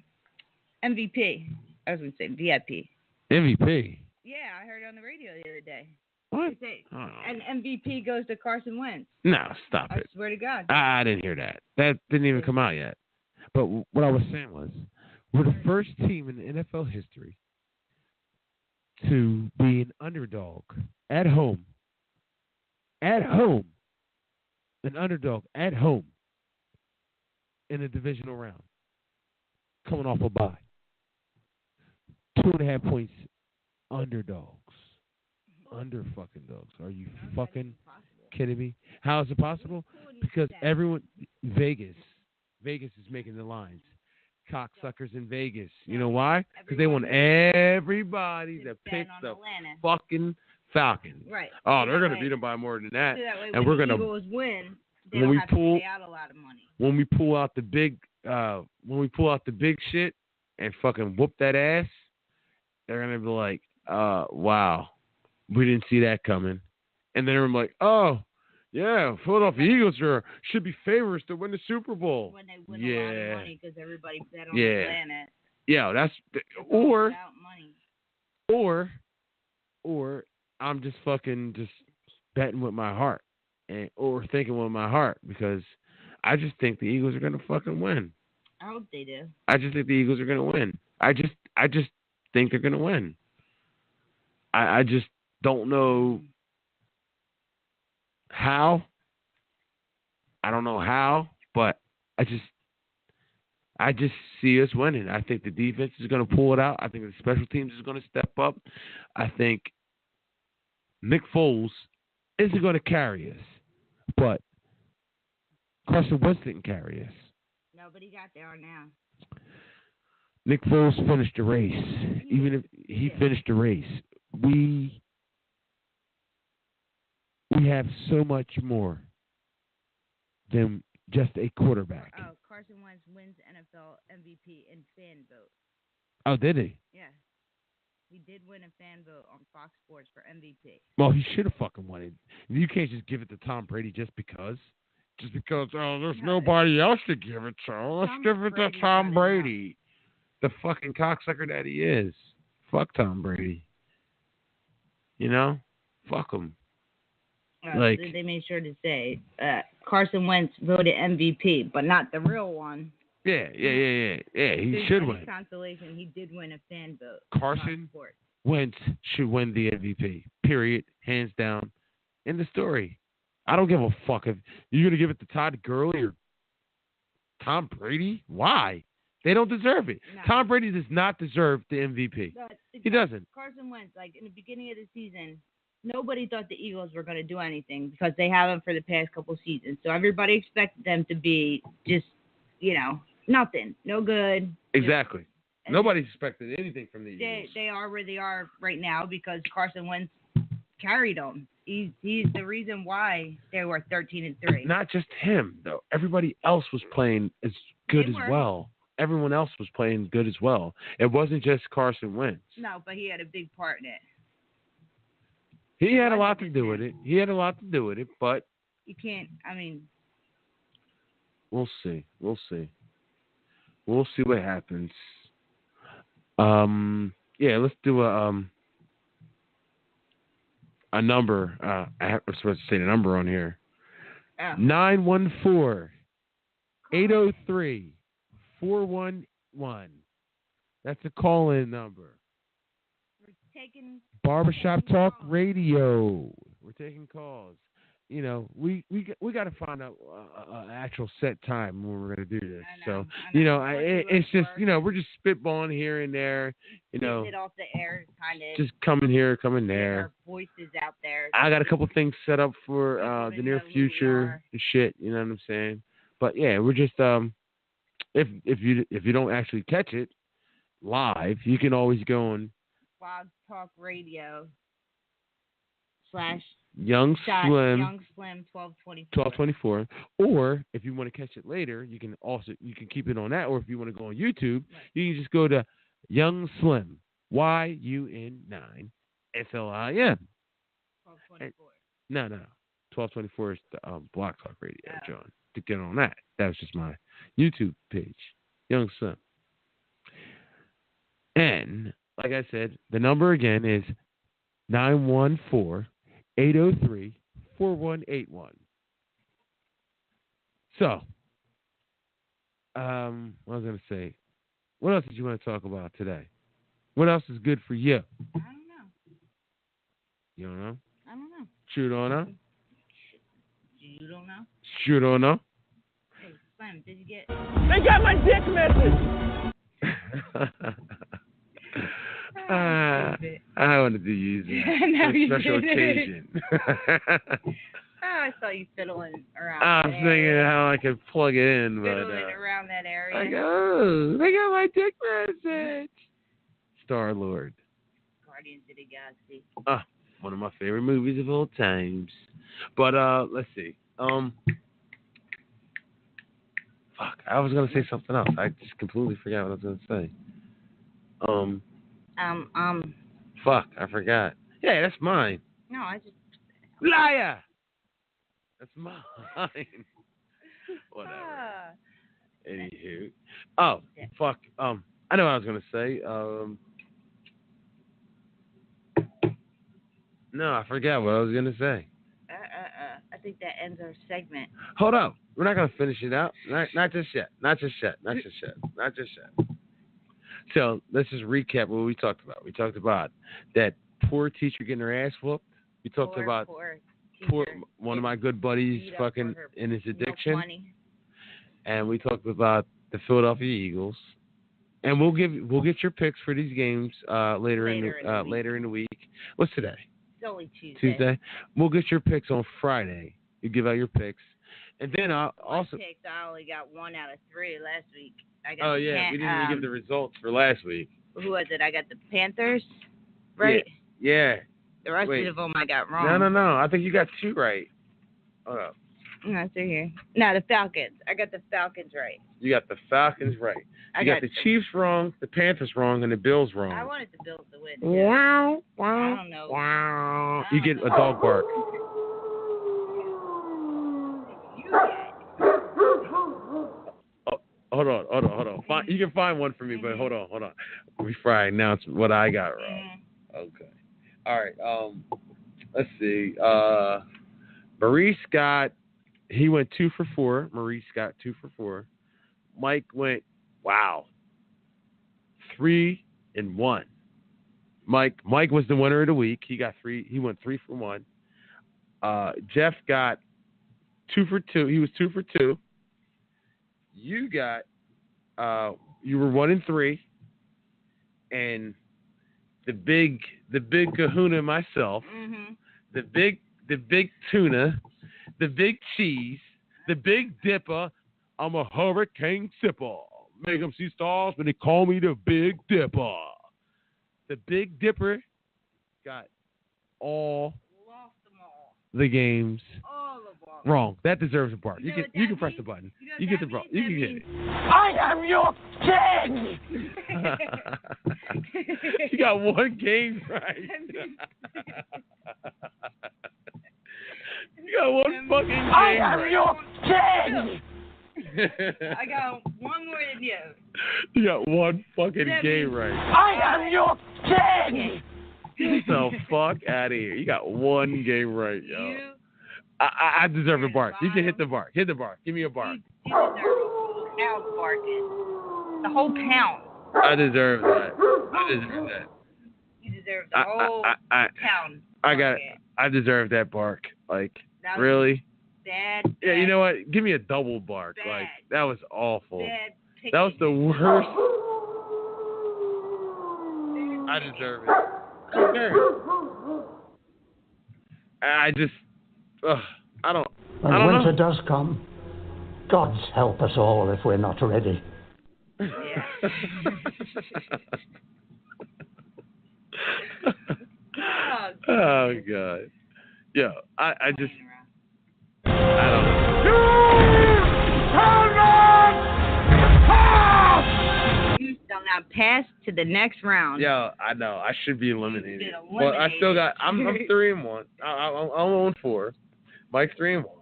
MVP? I was going to say VIP. MVP? Yeah, I heard it on the radio the other day. What? And MVP goes to Carson Wentz. No, stop it. I swear to God. I didn't hear that. That didn't even come out yet. But what I was saying was, we're the first team in NFL history to be an underdog at home. An underdog at home in a divisional round. Coming off a bye. 2.5 points underdogs. Under fucking dogs. Are you fucking kidding me? How is it possible? Because Vegas is making the lines. Cocksuckers in Vegas. You know why? Because they want everybody to pick the fucking Falcons. Right. Oh, they're going to beat them by more than that. And we're going to win. They don't have to pay out a lot of money. When we pull out the big shit and fucking whoop that ass, they're going to be like, wow, we didn't see that coming. And then I'm like, oh, yeah, Philadelphia Eagles should be favorites to win the Super Bowl. When they win a lot of money because everybody bet on the planet. Yeah, that's or I'm just betting with my heart or thinking with my heart because I just think the Eagles are gonna fucking win. I hope they do. I just think the Eagles are gonna win. I just think they're gonna win. I just don't know how. I don't know how, but I just see us winning. I think the defense is going to pull it out. I think the special teams is going to step up. I think Nick Foles isn't going to carry us, but Carson Wentz didn't carry us. No, but he got there now. Nick Foles finished the race. Even if he finished the race, we have so much more than just a quarterback. Oh, Carson Wentz Wentz wins NFL MVP in fan vote. Oh, did he? Yeah. He did win a fan vote on Fox Sports for MVP. Well, he should have fucking won it. You can't just give it to Tom Brady just because. Just because, there's nobody else to give it to. Let's give it to Tom Brady. The fucking cocksucker that he is. Fuck Tom Brady. You know? Fuck him. So they made sure to say Carson Wentz voted MVP, but not the real one. Yeah. He should win. Consolation, he did win a fan vote. Carson Wentz should win the MVP. Period. Hands down. End the story. I don't give a fuck if you're gonna give it to Todd Gurley or Tom Brady. Why? They don't deserve it. No. Tom Brady does not deserve the MVP. He doesn't. Carson Wentz, like in the beginning of the season, nobody thought the Eagles were going to do anything because they haven't for the past couple seasons. So everybody expected them to be just, nothing, no good. Exactly. Nobody expected anything from the Eagles. They are where they are right now because Carson Wentz carried them. He's the reason why they were 13-3. Not just him though. Everybody else was playing as good as well. Everyone else was playing good as well. It wasn't just Carson Wentz. No, but he had a big part in it. He had a lot to do with it. But you can't. We'll see. We'll see what happens. Let's do a number. I'm supposed to say the number on here. 914-803-411. That's a call-in number. We're taking Barbershop Talk Radio. We're taking calls. We got to find out an actual set time when we're going to do this. It's just, we're just spitballing here and there. Getting it off the air, kind of. Just coming here, coming there. Our voices out there. I got a couple things set up for the near future and shit. You know what I'm saying? But yeah, we're just if you don't actually catch it live, you can always go on Blog Talk Radio / Young Slim 1224. Or if you want to catch it later, you can keep it on that. Or if you want to go on YouTube, you can just go to Young Slim YUN9 SLIM. 1224. No. 1224 is the Blog Talk Radio, John. To get on that, was just my YouTube page, Young Slim. And like I said, the number again is 914-803-4181. So, what I was going to say, what else did you want to talk about today? What else is good for you? I don't know. You don't know? I don't know. Sure don't know? You don't know? Sure don't know? Hey, Slim, did you get... They got my dick message! I wanted to use it for a special occasion. I saw you fiddling around. I was thinking how I could plug it in, but fiddling around that area. they got my dick message. Star-Lord. Guardians of the Galaxy. One of my favorite movies of all times. But let's see. Fuck, I was gonna say something else. I just completely forgot what I was gonna say. Fuck, I forgot. Yeah, that's mine. No, I just... Liar! That's mine. Whatever. Anywho. Oh, fuck. I know what I was going to say. No, I forgot what I was going to say. I think that ends our segment. Hold up. We're not going to finish it out. Not just yet. So let's just recap what we talked about. We talked about that poor teacher getting her ass whooped. We talked about one of my good buddies fucking in his addiction. And we talked about the Philadelphia Eagles. And we'll get your picks for these games later in the week. What's today? It's only Tuesday. We'll get your picks on Friday. You give out your picks. And then I'll also... I only got 1 out of 3 last week. We didn't even give the results for last week. Who was it? I got the Panthers, right? Yeah. The rest of them I got wrong. No. I think you got 2 right. Hold up. No, it's right here. No, the Falcons. I got the Falcons right. You got the Falcons right. You got the Chiefs wrong, the Panthers wrong, and the Bills wrong. I wanted the Bills to win. Wow. I don't know. Wow. You get a dog bark. Hold on. You can find one for me, but hold on. Before I announce what I got wrong. Okay. All right. Let's see. Maurice he went 2 for 4. Maurice got 2 for 4. Mike went 3 and 1. Mike was the winner of the week. He went 3 for 1. Jeff got 2 for 2. He was 2 for 2. You got you were 1 and 3. And the big kahuna myself, the big tuna, the big cheese, the big dipper. I'm a hurricane sipper. Make them see stars when they call me the Big Dipper. The Big Dipper got all the games wrong. That deserves a bark. You can press the button. You get the bark. You can get it. I am your king! You got 1 game right. You got 1 fucking game right. I am your king! I got 1 more than you. You got 1 fucking game right. I am your king! Get the fuck out of here. You got 1 game right, yo. I deserve a bark. You can hit the bark. Hit the bark. Give me a bark. You deserve a whole pound barking. The whole pound. I deserve that. You deserve the whole pound. I deserve that bark. Like, really? Bad. Yeah, you know what? Give me a double bark. Bad. Like, that was awful. Bad that was the worst. I deserve it. I just, I don't When winter does come, God's help us all if we're not ready. Yeah. Oh, God. Yeah, I just, I don't know. You shall not pass to the next round. Yeah, I know. I should be eliminated. Well, I still got, I'm 3 and 1. I'm 0 4. Mike's 3 and 1.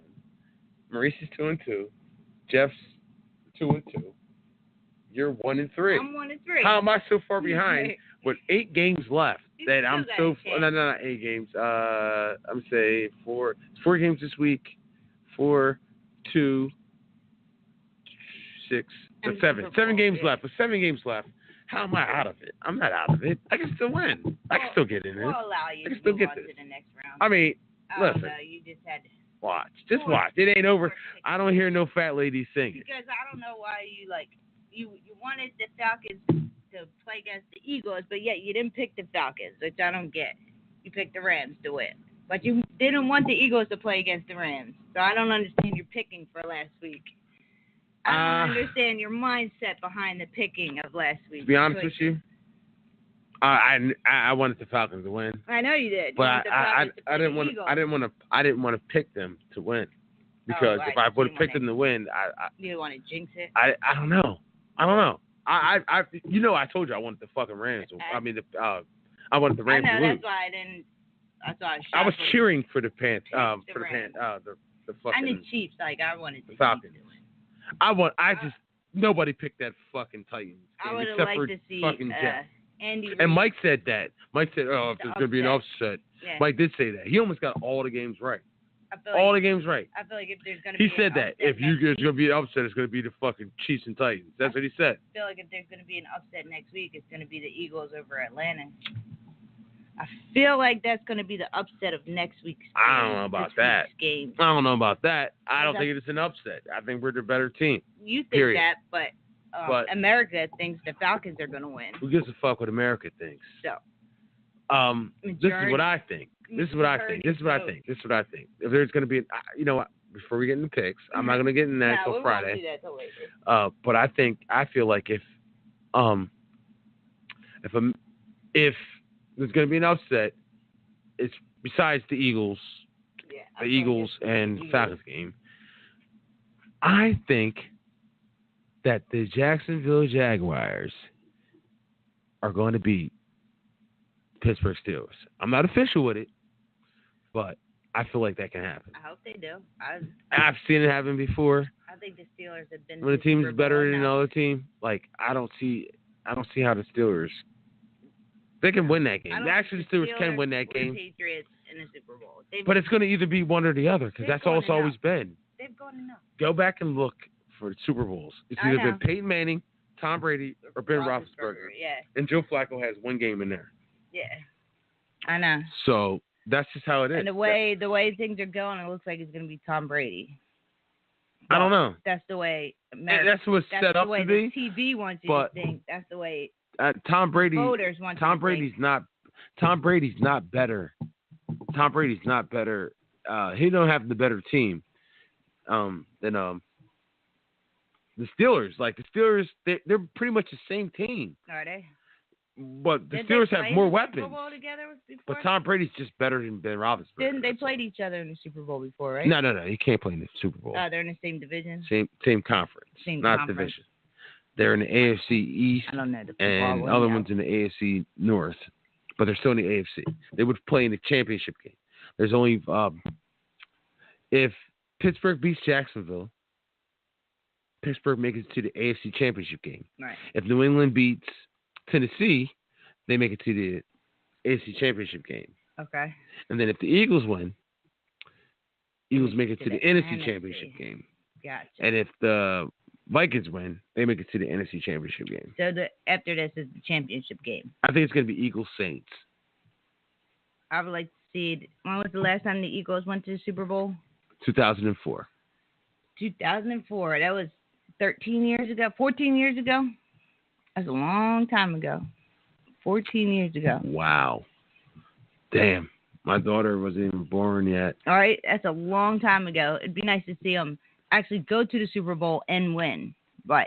Maurice is 2 and 2. Jeff's 2 and 2. You're 1 and 3. I'm 1 and 3. How am I so far behind with 8 games left that I'm so no, not 8 games. I'm saying 4 games this week. 4, 2, 6, 7. 7 games left. With 7 games left, how am I out of it? I'm not out of it. I can still win. I can still get in it. We'll allow you I can to still move get on this. to the next round. I mean, listen. No, you just had to. Watch. Just watch. It ain't over. I don't hear no fat ladies singing. Because I don't know why you wanted the Falcons to play against the Eagles, but yet you didn't pick the Falcons, which I don't get. You picked the Rams to win. But you didn't want the Eagles to play against the Rams. So I don't understand your picking for last week. I don't understand your mindset behind the picking of last week. To be honest with you, I wanted the Falcons to win. I know you did. But I didn't want to pick them to win because if I would have picked them to win, you didn't want to jinx it. I don't know. I told you I wanted the fucking Rams. I wanted the Rams to lose. That's why I didn't. I was cheering for the fucking and the Chiefs. Like I wanted the Falcons. Nobody picked that fucking Titans game I would have except liked for to see fucking Jeff. Andy Reid. And Mike said that. Mike said, "Oh, if there's going to be an upset." Yeah. Mike did say that. He almost got all the games right. The games right. I feel like if there's going to be he said that if there's going to be an upset, it's going to be the fucking Chiefs and Titans. That's what he said. I feel like if there's going to be an upset next week, it's going to be the Eagles over Atlanta. I feel like that's going to be the upset of next week's game. I don't know about that. Game. I don't know about that. I don't think it's an upset. I think we're the better team. You think that, but America thinks the Falcons are going to win. Who gives a fuck what America thinks? So. This is what I think. This is what I think. If there's going to be, you know what? Before we get into picks, I'm not going to get into that until Friday. Won't do that till later. But I feel like if there's going to be an upset, it's besides the Eagles, and Falcons game. I think that the Jacksonville Jaguars are going to beat Pittsburgh Steelers. I'm not official with it, but I feel like that can happen. I hope they do. I've seen it happen before. I think the Steelers have been. When the team's Super Bowl better than enough. another team, like I don't see how the Steelers. They can win that game. Actually, the Steelers can win that game. Patriots in the Super Bowl. But it's going to either be one or the other because that's all it's always been. They've gone enough. Go back and look for Super Bowls. It's either been Peyton Manning, Tom Brady, or Ben Roethlisberger. Yeah. And Joe Flacco has one game in there. Yeah. I know. So that's just how it is. And the way things are going, it looks like it's going to be Tom Brady. Well, I don't know. That's the way that's what's set up to be. That's the way the TV wants you to think. That's the way Tom Brady. Voters want Tom you to Brady's think. not. Tom Brady's not better. Tom Brady's not better. He don't have the better team than the Steelers. Like the Steelers, they're pretty much the same team. Are they? But the Steelers have more weapons. Super Bowl together before? But Tom Brady's just better than Ben Roethlisberger. Didn't they played each other in the Super Bowl before, right? No. He can't play in the Super Bowl. They're in the same division. Same conference. Not division. They're in the AFC East. I don't know the and the other one's in the AFC North, but they're still in the AFC. They would play in the championship game. There's only if Pittsburgh beats Jacksonville, Pittsburgh makes it to the AFC championship game. Right. If New England beats Tennessee, they make it to the AFC championship game. Okay. And then if the Eagles win, Eagles make it to the NFC championship game. Gotcha. And if the Vikings win, they make it to the NFC championship game. So after this is the championship game. I think it's going to be Eagles Saints. I would like to see it. When was the last time the Eagles went to the Super Bowl? 2004. 2004. That was 13 years ago. 14 years ago. That's a long time ago. 14 years ago. Wow. Damn. My daughter wasn't even born yet. All right. That's a long time ago. It'd be nice to see them actually go to the Super Bowl and win. But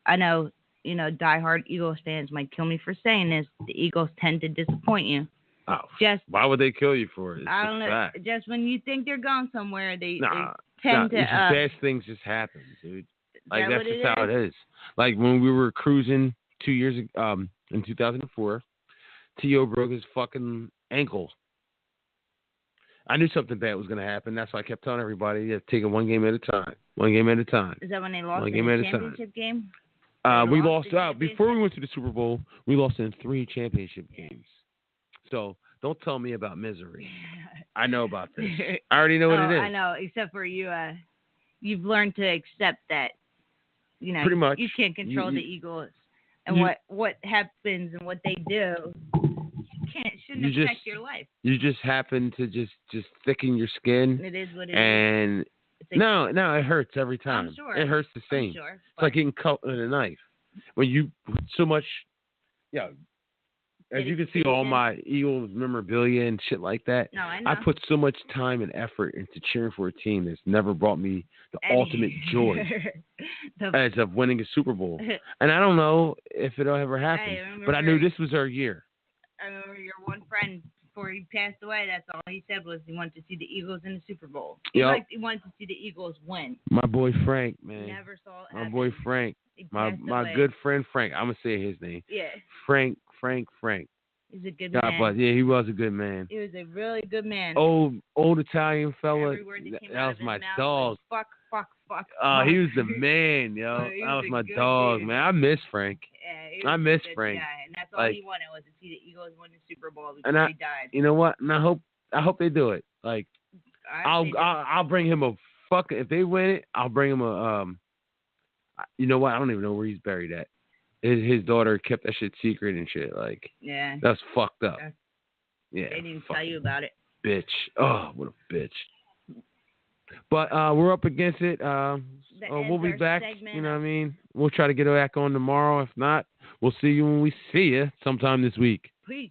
I know, diehard Eagles fans might kill me for saying this. The Eagles tend to disappoint you. Oh, why would they kill you for it? It's I don't know. fact. Just when you think they're going somewhere, they It's tend to. just bad things just happen, dude. Like that's just how it is. Like when we were cruising 2 years in 2004, T.O. broke his fucking ankle. I knew something bad was going to happen. That's why I kept telling everybody, you have to take it one game at a time. One game at a time. Is that when they lost one in game the at championship game? We lost out. Before we went to the Super Bowl, we lost in 3 championship games. So don't tell me about misery. I know about this. I already know what it is. I know, except for you. You've learned to accept that. Pretty much. You can't control the Eagles and what happens and what they do. Shouldn't affect your life. You just happen to just thicken your skin. It is what it is. No, it hurts every time. I'm sure. It hurts the same. I'm sure, it's like getting cut with a knife. When you put so much, as you can see, all my Eagles memorabilia and shit like that. No, I know. I put so much time and effort into cheering for a team that's never brought me the ultimate joy as of winning a Super Bowl. And I don't know if it'll ever happen, but I knew this was our year. I remember your one friend, before he passed away, that's all he said was he wanted to see the Eagles in the Super Bowl. He wanted to see the Eagles win. My boy Frank, man. Never saw it My happen. boy Frank. My good friend Frank. I'm going to say his name. Yeah. Frank. He's a good God man. bless. Yeah, he was a good man. He was a really good man. Old Italian fella. Every word that came that out was of his my mouth dog. was fuck. He was the man, yo. That was my dog, dude. man. I miss Frank. Yeah, I miss a good Frank. Guy. And that's all he wanted was to see the Eagles win the Super Bowl before he died. You know what? And I hope they do it. Like I'll bring him a fucking, if they win it, I'll bring him a you know what? I don't even know where he's buried at. His daughter kept that shit secret and shit. Like, yeah, that's fucked up. Yeah, they didn't even tell you about it. Bitch. Oh, what a bitch. But we're up against it. We'll be back. You know what I mean? We'll try to get back on tomorrow. If not, we'll see you when we see you sometime this week. Peace.